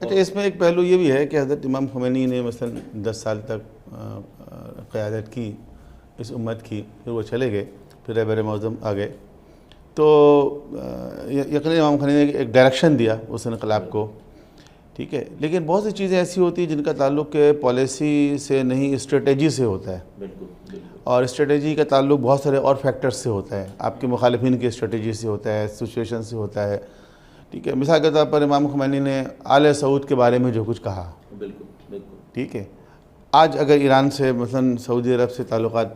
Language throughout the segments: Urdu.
اچھا، اس میں ایک پہلو یہ بھی ہے کہ حضرت امام خمینی نے مثلا 10 سال تک قیادت کی اس امت کی، پھر وہ چلے گئے، پھر رہبر معظم آ گئے، تو یقیناً امام خمینی نے ایک ڈائریکشن دیا اس انقلاب کو، ٹھیک ہے، لیکن بہت سی چیزیں ایسی ہوتی ہیں جن کا تعلق پالیسی سے نہیں، اسٹریٹجی سے ہوتا ہے، اور اسٹریٹجی کا تعلق بہت سارے اور فیکٹرز سے ہوتا ہے، آپ کے مخالفین کی اسٹریٹجی سے ہوتا ہے، سچویشن سے ہوتا ہے، ٹھیک ہے۔ مثال کے طور پر امام خمینی نے آل سعود کے بارے میں جو کچھ کہا، ٹھیک ہے، آج اگر ایران سے مثلا سعودی عرب سے تعلقات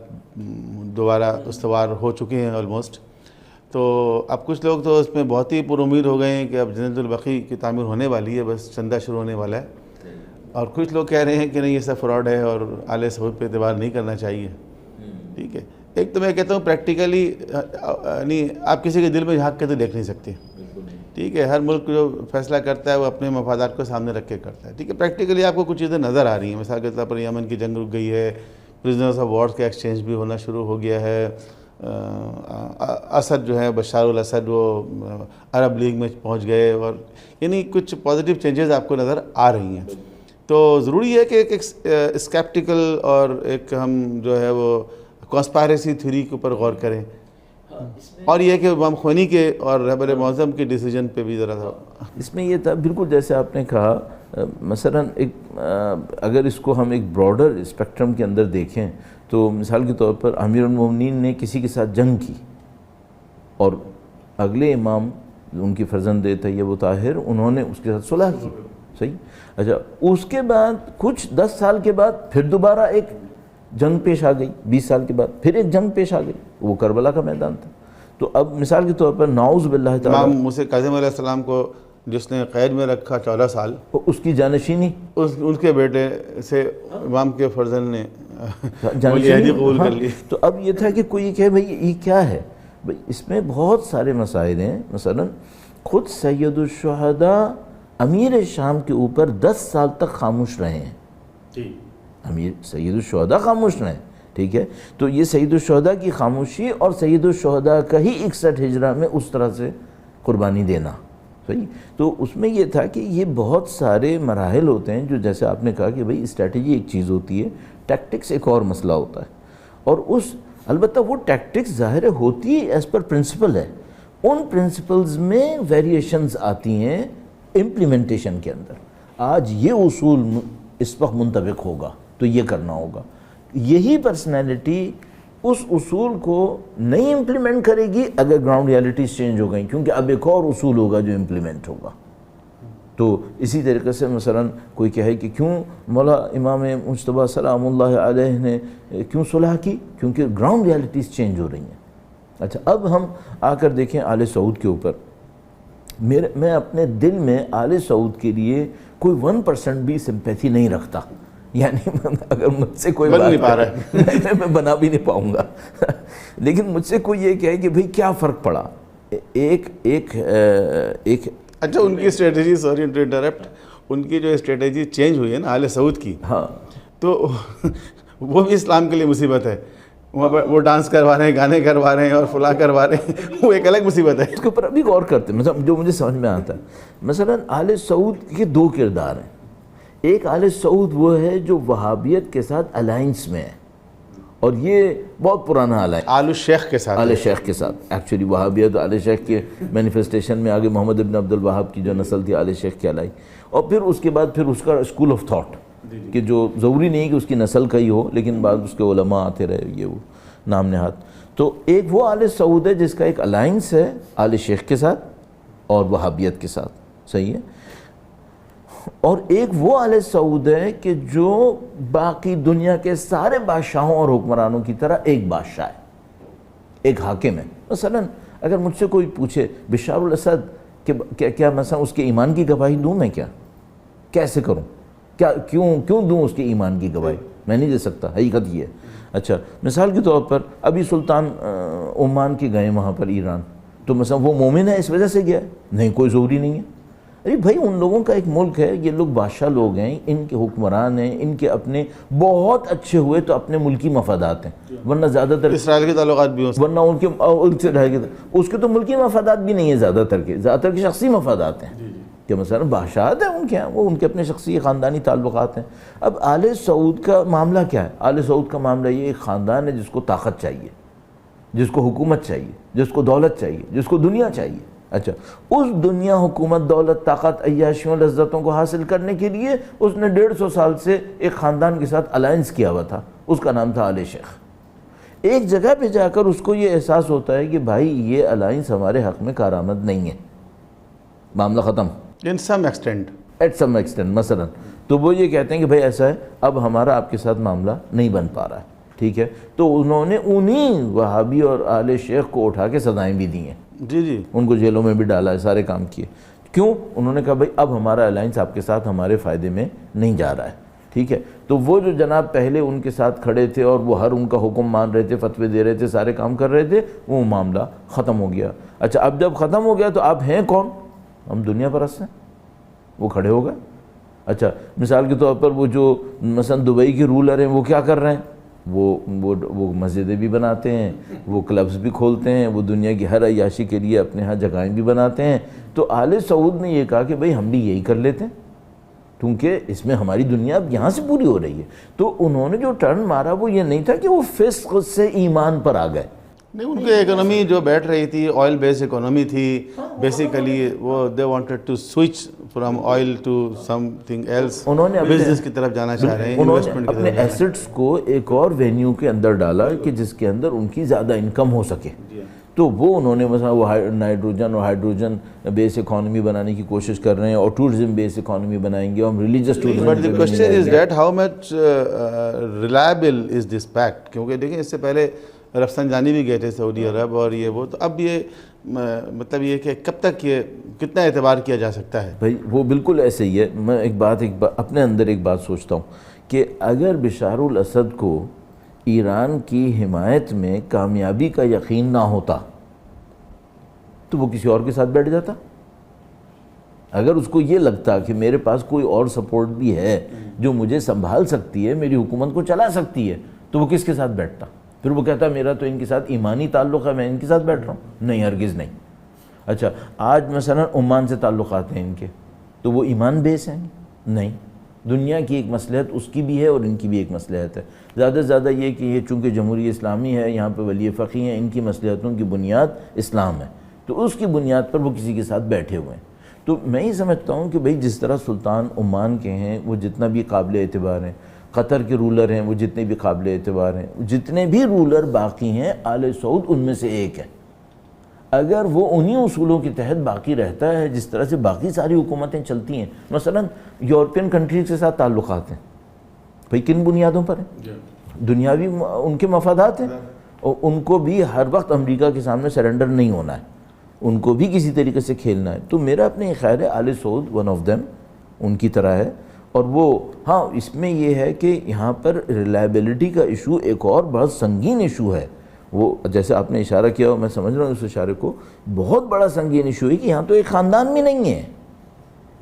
دوبارہ استوار ہو چکے ہیں آلموسٹ، تو اب کچھ لوگ تو اس میں بہت ہی پر امید ہو گئے ہیں کہ اب جنت البقیع کی تعمیر ہونے والی ہے، بس چندہ شروع ہونے والا ہے، اور کچھ لوگ کہہ رہے ہیں کہ نہیں، یہ سب فراڈ ہے اور آل سعود پہ اعتبار نہیں کرنا چاہیے، ٹھیک ہے۔ ایک تو میں کہتا ہوں پریکٹیکلی یعنی آپ کسی کے دل میں جھانک کے تو دیکھ نہیں سکتے، ٹھیک ہے، ہر ملک جو فیصلہ کرتا ہے وہ اپنے مفادات کو سامنے رکھ کے کرتا ہے، ٹھیک ہے۔ پریکٹیکلی آپ کو کچھ چیزیں نظر آ رہی ہیں، مثال کے طور پر یمن کی جنگ رک گئی ہے، پرزنرز آف وارز کا ایکسچینج بھی ہونا شروع ہو گیا ہے، اسد جو ہے بشار الاسد وہ عرب لیگ میں پہنچ گئے، اور یعنی کچھ پازیٹیو چینجز آپ کو نظر آ رہی ہیں، تو ضروری ہے کہ ایک اسکیپٹیکل اور ایک ہم جو ہے وہ کانسپائریسی تھیوری کے اوپر غور کریں، اور یہ کہ امام خمینی کے اور رہبر معظم کے ڈیسیجن پہ بھی ذرا تھا۔ اس میں یہ تھا بالکل جیسے آپ نے کہا، مثلا ایک اگر اس کو ہم ایک براڈر اسپیکٹرم کے اندر دیکھیں تو مثال کے طور پر امیر المومنین نے کسی کے ساتھ جنگ کی اور اگلے امام ان کی فرزند طیب و طاہر انہوں نے اس کے ساتھ صلح کی، صحیح، اچھا، اس کے بعد کچھ 10 سال کے بعد پھر دوبارہ ایک جنگ پیش آ گئی، 20 سال کے بعد پھر ایک جنگ پیش آ گئی، وہ کربلا کا میدان تھا۔ تو اب مثال کے طور پر نعوذ باللہ تعالیٰ امام موسیٰ کاظم علیہ السلام کو جس نے قید میں رکھا 14 سال، اس کی جانشینی ان کے بیٹے سے امام کے فرزند نے جانشینی قبول کر لی۔ تو اب یہ تھا کہ کوئی کہے بھئی یہ کیا ہے، بھئی اس میں بہت سارے مسائل ہیں، مثلا خود سید الشہداء امیر شام کے اوپر 10 سال تک خاموش رہے ہیں، امیر سید الشہداء خاموش رہے ہیں، ٹھیک ہے، تو یہ سید الشہداء کی خاموشی اور سید الشہداء کا ہی 61 ہجرہ میں اس طرح سے قربانی دینا، صحیح، تو اس میں یہ تھا کہ یہ بہت سارے مراحل ہوتے ہیں جو جیسے آپ نے کہا کہ بھئی اسٹریٹجی ایک چیز ہوتی ہے، ٹیکٹکس ایک اور مسئلہ ہوتا ہے، اور البتہ وہ ٹیکٹکس ظاہر ہوتی ہے ایز پر پرنسپل ہے، ان پرنسپلز میں ویریشنز آتی ہیں امپلیمنٹیشن کے اندر، آج یہ اصول اس وقت منطبق ہوگا تو یہ کرنا ہوگا، یہی پرسنالٹی اس اصول کو نہیں امپلیمنٹ کرے گی اگر گراؤنڈ ریالٹیز چینج ہو گئیں، کیونکہ اب ایک اور اصول ہوگا جو امپلیمنٹ ہوگا۔ تو اسی طریقے سے مثلا کوئی کہے کہ کیوں مولا امام مجتبیٰ سلام اللہ علیہ نے کیوں صلح کی، کیونکہ گراؤنڈ ریالٹیز چینج ہو رہی ہیں۔ اچھا، اب ہم آ کر دیکھیں آل سعود کے اوپر، میں اپنے دل میں آل سعود کے لیے کوئی 1% بھی سمپیتھی نہیں رکھتا، یعنی اگر مجھ سے کوئی بات نہیں پا رہا ہے میں بنا بھی نہیں پاؤں گا، لیکن مجھ سے کوئی یہ کہے کہ بھئی کیا فرق پڑا، ایک اچھا، ان کی اسٹریٹجی، سوری ٹو انٹرپٹ، ان کی جو اسٹریٹجی چینج ہوئی ہے نا آل سعود کی، ہاں، تو وہ بھی اسلام کے لیے مصیبت ہے، وہ ڈانس کروا رہے ہیں، گانے کروا رہے ہیں اور فلاں کروا رہے ہیں، وہ ایک الگ مصیبت ہے۔ اس کے اوپر ابھی غور کرتے ہیں، مثلا جو مجھے سمجھ میں آتا ہے، مثلا آل سعود کے 2 کردار ہیں، ایک آل سعود وہ ہے جو وہابیت کے ساتھ الائنس میں ہے، اور یہ بہت پرانا الائنس، آل الشیخ کے ساتھ، آل شیخ کے ساتھ، ایکچولی وہابیت آل شیخ کے مینیفیسٹیشن میں آگے محمد ابن عبد الوہاب کی جو نسل تھی آل شیخ کہلائی، اور پھر اس کے بعد پھر اس کا اسکول آف تھاٹ، کہ جو ضروری نہیں کہ اس کی نسل کا ہی ہو، لیکن بعد اس کے علماء آتے رہے، یہ وہ نام نہاد، تو ایک وہ آل سعود ہے جس کا ایک الائنس ہے آل شیخ کے ساتھ اور وہابیت کے ساتھ، صحیح ہے، اور ایک وہ آل سعود ہے کہ جو باقی دنیا کے سارے بادشاہوں اور حکمرانوں کی طرح ایک بادشاہ ہے، ایک حاکم ہے۔ مثلا اگر مجھ سے کوئی پوچھے بشار الاسد کہ کیا مثلا اس کے ایمان کی گواہی دوں میں، کیا کیسے کروں، کیوں دوں اس کے ایمان کی گواہی، میں نہیں دے سکتا، حقیقت یہ ہے۔ اچھا، مثال کے طور پر ابھی سلطان عمان کے گئے وہاں پر ایران، تو مثلا وہ مومن ہے اس وجہ سے گیا، نہیں، کوئی ضروری نہیں ہے، ارے بھائی ان لوگوں کا ایک ملک ہے، یہ لوگ بادشاہ لوگ ہیں، ان کے حکمران ہیں، ان کے اپنے بہت اچھے ہوئے تو اپنے ملکی مفادات ہیں، ورنہ زیادہ تر اسرائیل کے تعلقات بھی ہوں، ورنہ ان کے اس کے تو ملکی مفادات بھی نہیں ہیں، زیادہ تر کے شخصی مفادات ہیں، کہ مثلا بادشاہت ہے ان کے یہاں، وہ ان کے اپنے شخصی خاندانی تعلقات ہیں۔ اب آل سعود کا معاملہ کیا ہے؟ آل سعود کا معاملہ یہ ایک خاندان ہے جس کو طاقت چاہیے، جس کو حکومت چاہیے، جس کو دولت چاہیے، جس کو دنیا چاہیے۔ اچھا، اس دنیا، حکومت، دولت، طاقت، عیاشیوں، لذتوں کو حاصل کرنے کے لیے اس نے 150 سال سے ایک خاندان کے ساتھ الائنس کیا ہوا تھا، اس کا نام تھا آل شیخ۔ ایک جگہ پہ جا کر اس کو یہ احساس ہوتا ہے کہ بھائی یہ الائنس ہمارے حق میں کارآمد نہیں ہے، معاملہ ختم in some extent, at some extent مثلا۔ تو وہ یہ کہتے ہیں کہ بھائی ایسا ہے، اب ہمارا آپ کے ساتھ معاملہ نہیں بن پا رہا ہے، ٹھیک ہے؟ تو انہوں نے انہی وہابی اور آل شیخ کو اٹھا کے سزائیں بھی دی ہیں، جی ان کو جیلوں میں بھی ڈالا ہے، سارے کام کیے۔ کیوں؟ انہوں نے کہا بھائی اب ہمارا الائنس آپ کے ساتھ ہمارے فائدے میں نہیں جا رہا ہے، ٹھیک ہے؟ تو وہ جو جناب پہلے ان کے ساتھ کھڑے تھے اور وہ ہر ان کا حکم مان رہے تھے، فتوے دے رہے تھے، سارے کام کر رہے تھے، وہ معاملہ ختم ہو گیا۔ اچھا، اب جب ختم ہو گیا تو آپ ہیں کون؟ ہم دنیا پرست ہیں، وہ کھڑے ہو گئے۔ اچھا، مثال کے طور پر وہ جو مثلا دبئی کے رولر ہیں وہ کیا کر رہے ہیں؟ وہ مسجدیں بھی بناتے ہیں، وہ کلبز بھی کھولتے ہیں، وہ دنیا کی ہر عیاشی کے لیے اپنے ہاں جگہیں بھی بناتے ہیں۔ تو آل سعود نے یہ کہا کہ بھئی ہم بھی یہی کر لیتے ہیں، کیونکہ اس میں ہماری دنیا اب یہاں سے پوری ہو رہی ہے۔ تو انہوں نے جو ٹرن مارا وہ یہ نہیں تھا کہ وہ فسق سے ایمان پر آ گئے، نہیں، ان کی اکانومی جو بیٹھ رہی تھی آئل بیس اکانومی تھی بیسیکلی، وہ they wanted to switch from oil to something else, انہوں نے بزنس کی طرف جانا چاہ رہے ہیں، انہوں انویسٹمنٹ نے کی اپنے طرف۔ ایسٹس کو ایک اور وینیو کے اندر ڈالا کہ جس کے اندر ان کی زیادہ انکم ہو سکے۔ تو وہ انہوں نے مثلا وہ نائٹروجن اور ہائیڈروجن بیس اکانومی بنانے کی کوشش کر رہے ہیں، اور ٹورزم بیس اکانومی بنائیں گے، اور ہم religious tourism. But the question is that how much reliable is this fact, کیونکہ دیکھیں اس سے پہلے رفسنجانی بھی گئے تھے سعودی عرب اور یہ وہ، تو اب یہ مطلب یہ کہ کب تک یہ کتنا اعتبار کیا جا سکتا ہے؟ بھائی وہ بالکل ایسے ہی ہے۔ میں ایک بات اپنے اندر ایک بات سوچتا ہوں کہ اگر بشار الاسد کو ایران کی حمایت میں کامیابی کا یقین نہ ہوتا تو وہ کسی اور کے ساتھ بیٹھ جاتا۔ اگر اس کو یہ لگتا کہ میرے پاس کوئی اور سپورٹ بھی ہے جو مجھے سنبھال سکتی ہے، میری حکومت کو چلا سکتی ہے، تو وہ کس کے ساتھ بیٹھتا؟ پھر وہ کہتا میرا تو ان کے ساتھ ایمانی تعلق ہے، میں ان کے ساتھ بیٹھ رہا ہوں۔ نہیں، ہرگز نہیں۔ اچھا، آج مثلا عمان سے تعلقات ہیں ان کے، تو وہ ایمان بیس ہیں؟ نہیں، دنیا کی ایک مصلحت اس کی بھی ہے اور ان کی بھی ایک مصلحت ہے۔ زیادہ سے زیادہ یہ کہ یہ چونکہ جمہوری اسلامی ہے، یہاں پہ ولی فقیہ ہیں، ان کی مصلحتوں کی بنیاد اسلام ہے، تو اس کی بنیاد پر وہ کسی کے ساتھ بیٹھے ہوئے ہیں۔ تو میں ہی سمجھتا ہوں کہ بھئی جس طرح سلطان عمان کے ہیں وہ جتنا بھی قابل اعتبار ہیں، قطر کے رولر ہیں وہ جتنے بھی قابل اعتبار ہیں، جتنے بھی رولر باقی ہیں، آل سعود ان میں سے ایک ہے۔ اگر وہ انہی اصولوں کے تحت باقی رہتا ہے جس طرح سے باقی ساری حکومتیں چلتی ہیں، مثلا یورپین کنٹریز کے ساتھ تعلقات ہیں، بھئی کن بنیادوں پر ہیں؟ دنیاوی ان کے مفادات ہیں، اور ان کو بھی ہر وقت امریکہ کے سامنے سرنڈر نہیں ہونا ہے، ان کو بھی کسی طریقے سے کھیلنا ہے۔ تو میرا اپنے خیال ہے آل سعود ون آف دیم ان کی طرح ہے۔ اور وہ ہاں، اس میں یہ ہے کہ یہاں پر ریلائبلٹی کا ایشو ایک اور بہت سنگین ایشو ہے۔ وہ جیسے آپ نے اشارہ کیا اور میں سمجھ رہا ہوں اس اشارے کو، بہت بڑا سنگین ایشو ہے کہ یہاں تو ایک خاندان بھی نہیں ہے،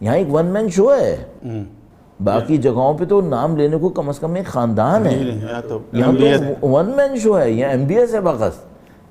یہاں ایک ون مین شو ہے۔ باقی جگہوں پہ تو نام لینے کو کم از کم ایک خاندان ہے، یہاں تو ون مین شو ہے، یہاں ایم بی ایس ہے بغض۔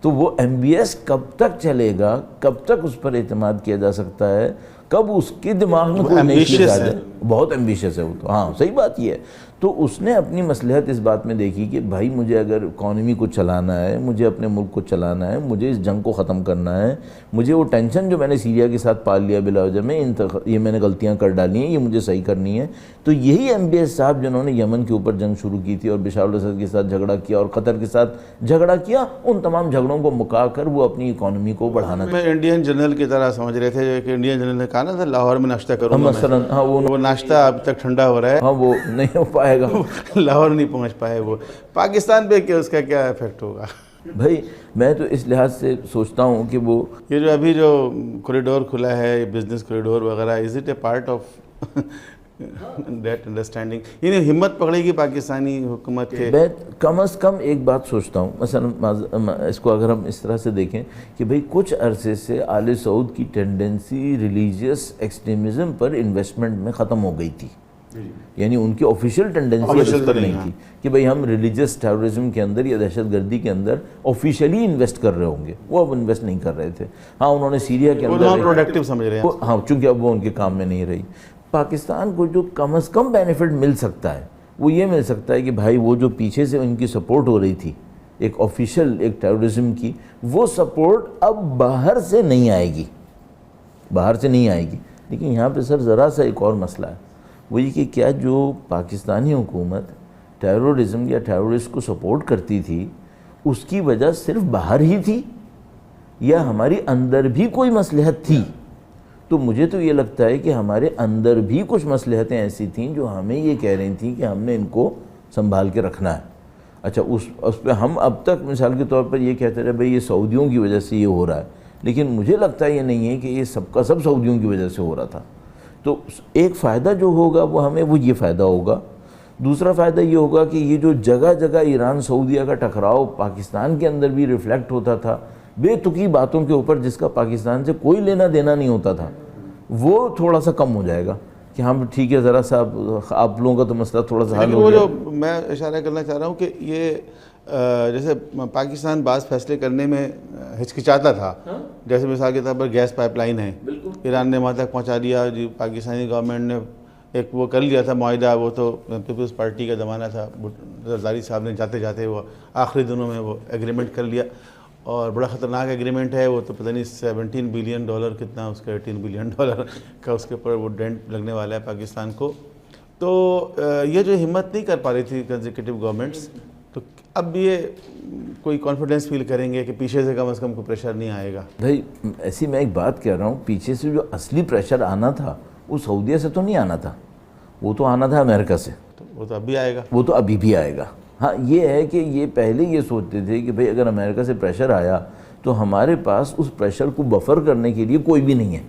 تو وہ ایم بی ایس کب تک چلے گا، کب تک اس پر اعتماد کیا جا سکتا ہے، کب اس کے دماغ میں کوئی نئی چیز آ جائے؟ بہت ایمبیشس ہے وہ تو، ہاں صحیح بات یہ ہے۔ تو اس نے اپنی مصلحت اس بات میں دیکھی کہ بھائی مجھے اگر اکانومی کو چلانا ہے، مجھے اپنے ملک کو چلانا ہے، مجھے اس جنگ کو ختم کرنا ہے، مجھے وہ ٹینشن جو میں نے سیریا کے ساتھ پال لیا بلا وجہ میں، یہ میں نے غلطیاں کر ڈالی ہیں، یہ مجھے صحیح کرنی ہے۔ تو یہی ایم بی ایس صاحب جنہوں نے یمن کے اوپر جنگ شروع کی تھی اور بشار الاسد کے ساتھ جھگڑا کیا اور قطر کے ساتھ جھگڑا کیا، ان تمام جھگڑوں کو مکا کر وہ اپنی اکانومی کو بڑھانا میں انڈین جنرل کی طرح سمجھ رہے تھے کہ انڈین جنرل نے کہا نا تھا لاہور میں ناشتہ کروں گا مثلا۔ ہاں وہ ناشتہ اب تک ٹھنڈا ہو رہا ہے، ہاں وہ نہیں ہو پائے گا، لاہور نہیں پہنچ پائے۔ وہ پاکستان پہ کہ اس کا کیا ایفیکٹ ہوگا؟ بھائی میں تو اس لحاظ سے سوچتا ہوں کہ وہ یہ جو ابھی جو کوریڈور کھلا ہے، بزنس کوریڈور وغیرہ، is it a part of that understanding? یعنی ہمت پکڑے گی پاکستانی حکومت کے؟ میں کم از کم ایک بات سوچتا ہوں، مثلا اس کو اگر ہم اس طرح سے دیکھیں کہ بھئی کچھ عرصے سے آل سعود کی ٹینڈنسی ریلیجیس ایکسٹریمزم پر انویسٹمنٹ میں ختم ہو گئی تھی، یعنی ان کی آفیشیل ٹینڈنسی اس پر نہیں تھی کہ بھئی ہم ریلیجس ٹیررزم کے اندر یا دہشت گردی کے اندر آفیشیلی انویسٹ کر رہے ہوں گے، وہ اب انویسٹ نہیں کر رہے تھے. ہاں انہوں نے سیریا کے اندر پروڈکٹیو سمجھ رہے ہیں، ہاں چونکہ اب وہ ان کے کام میں نہیں رہی. پاکستان کو جو کم از کم بینیفٹ مل سکتا ہے وہ یہ مل سکتا ہے کہ بھائی وہ جو پیچھے سے ان کی سپورٹ ہو رہی تھی ایک آفیشیل ایک ٹیررزم کی، وہ سپورٹ اب باہر سے نہیں آئے گی، باہر سے نہیں آئے گی. لیکن یہاں پہ سر ذرا سا ایک اور مسئلہ ہے، وہ یہ کہ کیا جو پاکستانی حکومت ٹیررزم یا ٹیررسٹ کو سپورٹ کرتی تھی اس کی وجہ صرف باہر ہی تھی یا ہماری اندر بھی کوئی مصلحت تھی؟ تو مجھے تو یہ لگتا ہے کہ ہمارے اندر بھی کچھ مصلحتیں ایسی تھیں جو ہمیں یہ کہہ رہی تھیں کہ ہم نے ان کو سنبھال کے رکھنا ہے. اچھا اس پہ ہم اب تک مثال کے طور پر یہ کہتے رہے بھئی یہ سعودیوں کی وجہ سے یہ ہو رہا ہے، لیکن مجھے لگتا ہے یہ نہیں ہے کہ یہ سب کا سب سعودیوں کی وجہ سے ہو رہا تھا. تو ایک فائدہ جو ہوگا وہ ہمیں وہ یہ فائدہ ہوگا. دوسرا فائدہ یہ ہوگا کہ یہ جو جگہ جگہ ایران سعودیہ کا ٹکراؤ پاکستان کے اندر بھی ریفلیکٹ ہوتا تھا بے تکی باتوں کے اوپر جس کا پاکستان سے کوئی لینا دینا نہیں ہوتا تھا، وہ تھوڑا سا کم ہو جائے گا کہ ہم ٹھیک ہے ذرا سا آپ لوگوں کا تو مسئلہ تھوڑا سا حل ہو وہ گیا. جو میں اشارہ کرنا چاہ رہا ہوں کہ یہ جیسے پاکستان بعض فیصلے کرنے میں ہچکچاتا تھا، جیسے مثال کے طور پر گیس پائپ لائن ہے، ایران نے وہاں تک پہنچا دیا، جی پاکستانی گورنمنٹ نے ایک وہ کر لیا تھا معاہدہ، وہ تو پیپلز پارٹی کا زمانہ تھا، زرداری صاحب نے جاتے جاتے وہ آخری دنوں میں وہ ایگریمنٹ کر لیا، اور بڑا خطرناک ایگریمنٹ ہے وہ، تو پتہ نہیں $17 بلین کتنا اس کا $18 بلین کا اس کے اوپر وہ ڈینٹ لگنے والا ہے پاکستان کو. تو یہ جو ہمت نہیں کر پا رہی تھی کنزیکیٹو گورنمنٹس، تو اب یہ کوئی کانفیڈنس فیل کریں گے کہ پیچھے سے کم از کم کوئی پریشر نہیں آئے گا. بھائی ایسی میں ایک بات کہہ رہا ہوں، پیچھے سے جو اصلی پریشر آنا تھا وہ سعودیہ سے تو نہیں آنا تھا، وہ تو آنا تھا امریکہ سے. وہ تو اب بھی آئے گا، وہ تو ابھی بھی آئے گا. ہاں یہ ہے کہ یہ پہلے یہ سوچتے تھے کہ بھئی اگر امریکہ سے پریشر آیا تو ہمارے پاس اس پریشر کو بفر کرنے کے لیے کوئی بھی نہیں ہے.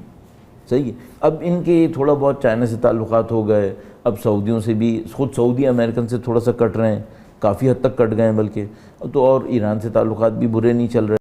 صحیح ہے. اب ان کے تھوڑا بہت چائنا سے تعلقات ہو گئے، اب سعودیوں سے بھی، خود سعودی امریکن سے تھوڑا سا کٹ رہے ہیں، کافی حد تک کٹ گئے ہیں بلکہ، تو اور ایران سے تعلقات بھی برے نہیں چل رہے.